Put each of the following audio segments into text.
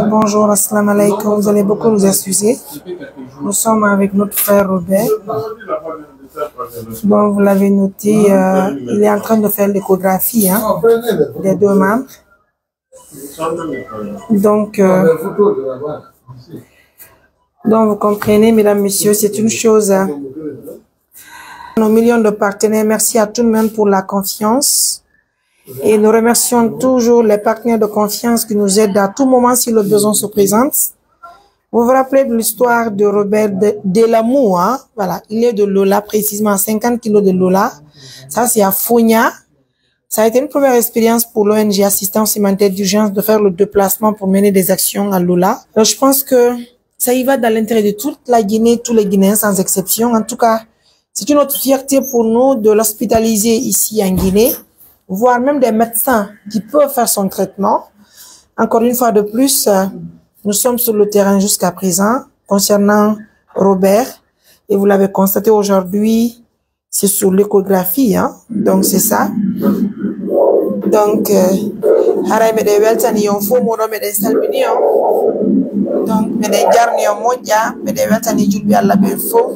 Bonjour, assalamu alaikum. Vous allez beaucoup nous excuser. Nous sommes avec notre frère Robert. Bon, vous l'avez noté, il est en train de faire l'échographie des deux membres. Donc, vous comprenez, mesdames, messieurs, c'est une chose. Nos millions de partenaires, merci à tout le monde pour la confiance. Et nous remercions toujours les partenaires de confiance qui nous aident à tout moment si le besoin se présente. Vous vous rappelez de l'histoire de Robert Delamou, hein? Voilà, il est de Lola, précisément 50 kilos de Lola. Ça, c'est à Fogna. Ça a été une première expérience pour l'ONG Assistance Humanitaire d'Urgence de faire le déplacement pour mener des actions à Lola. Alors, je pense que ça y va dans l'intérêt de toute la Guinée, tous les Guinéens sans exception. En tout cas, c'est une autre fierté pour nous de l'hospitaliser ici en Guinée, voire même des médecins qui peuvent faire son traitement. Encore une fois de plus, nous sommes sur le terrain jusqu'à présent concernant Robert et vous l'avez constaté aujourd'hui, c'est sur l'échographie, hein? Donc c'est ça. Donc, haray me de weltani on fo mono me de salmini on. Donc me de jarni on moja me de weltani julbi Allah be fo.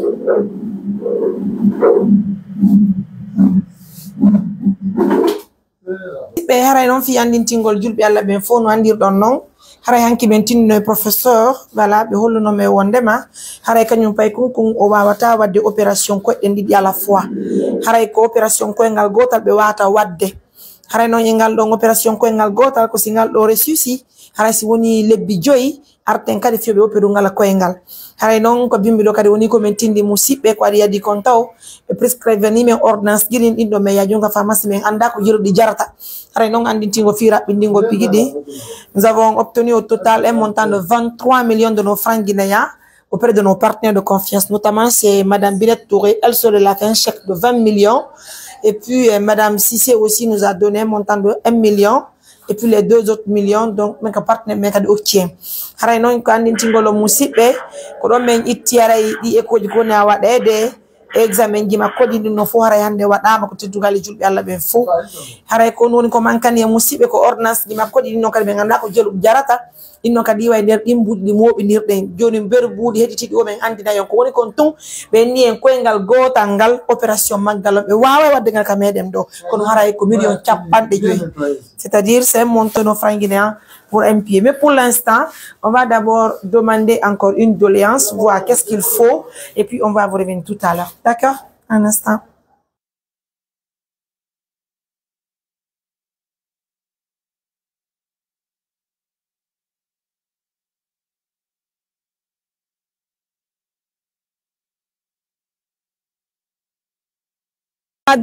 Be haray non fi andin tingol julbi Allah be fo no andir don non. Haray hanki ben tinno professeur voilà be holluno me wondema haray kanyum pay kunkun o wawata wadde opération ko den didi à la fois haray ko opération ko ngal gotal be wata wadde haray non ngal don opération ko ngal gotal ko singal do ressusci haray si woni lebbi joyi arten kadi fiobe opéro ngal ko ngal haray non ko bimbi do kadi woni ko men tindi musibbe ko adi yadi kontaw e prescribe ni men ordonnance girin dindo me ya jonga pharmacie men anda ko jirodi jarata haray non andintingo fira bindingo pigidi. Nous avons obtenu au total un montant de 23 millions de nos francs guinéens auprès de nos partenaires de confiance, notamment c'est Madame Binette Touré, elle seule elle a fait un chèque de 20 millions et puis Madame Cissé aussi nous a donné un montant de 1 million et puis les 2 autres millions donc mes partenaires mes cadres obtient. Haray non ko andintingo lo musibe ko do men ittiara di e ko jikone awadede examen jima kodi no fo haray hande wadama ko teddugal julbe Allah be fo haray ko non ko mankani e musibe ko ordonnance jima kodi no kadi be ganda ko jelu jarata inno kadi way der dim buddi mobi nirden joni ber buudi hediti do men andina yon ko woni kon ton be ni en koyngal gota ngal opération maggal be wawa wadde ngal ka medem do kono haray ko million ciapande joyi c'est-à-dire c'est un montant no franc guinéen pour un pied. Mais pour l'instant, on va d'abord demander encore une doléance, voir qu'est-ce qu'il faut, et puis on va vous revenir tout à l'heure. D'accord? Un instant.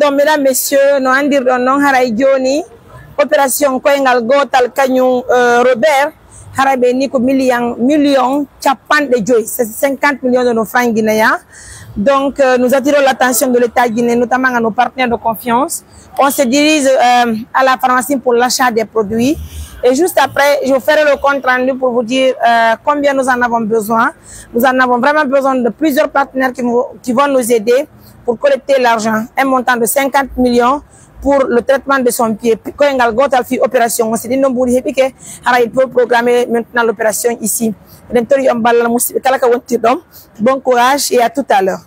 Donc, mesdames, messieurs, nous allons dire non haray joni opération koyngal gotal kanyum Robert harabe ni ko million chapande joy, c'est 50 millions de nos francs guinéens. Donc nous attirons l'attention de l'État guinéen, notamment à nos partenaires de confiance. On se dirige à la pharmacie pour l'achat des produits et juste après je ferai le compte rendu pour vous dire combien nous en avons besoin. Nous en avons vraiment besoin de plusieurs partenaires qui vont nous aider pour collecter l'argent, un montant de 50 millions pour le traitement de son pied. Quand il a fait opération, on s'est dit non, il peut programmer maintenant l'opération ici. Bon courage et à tout à l'heure.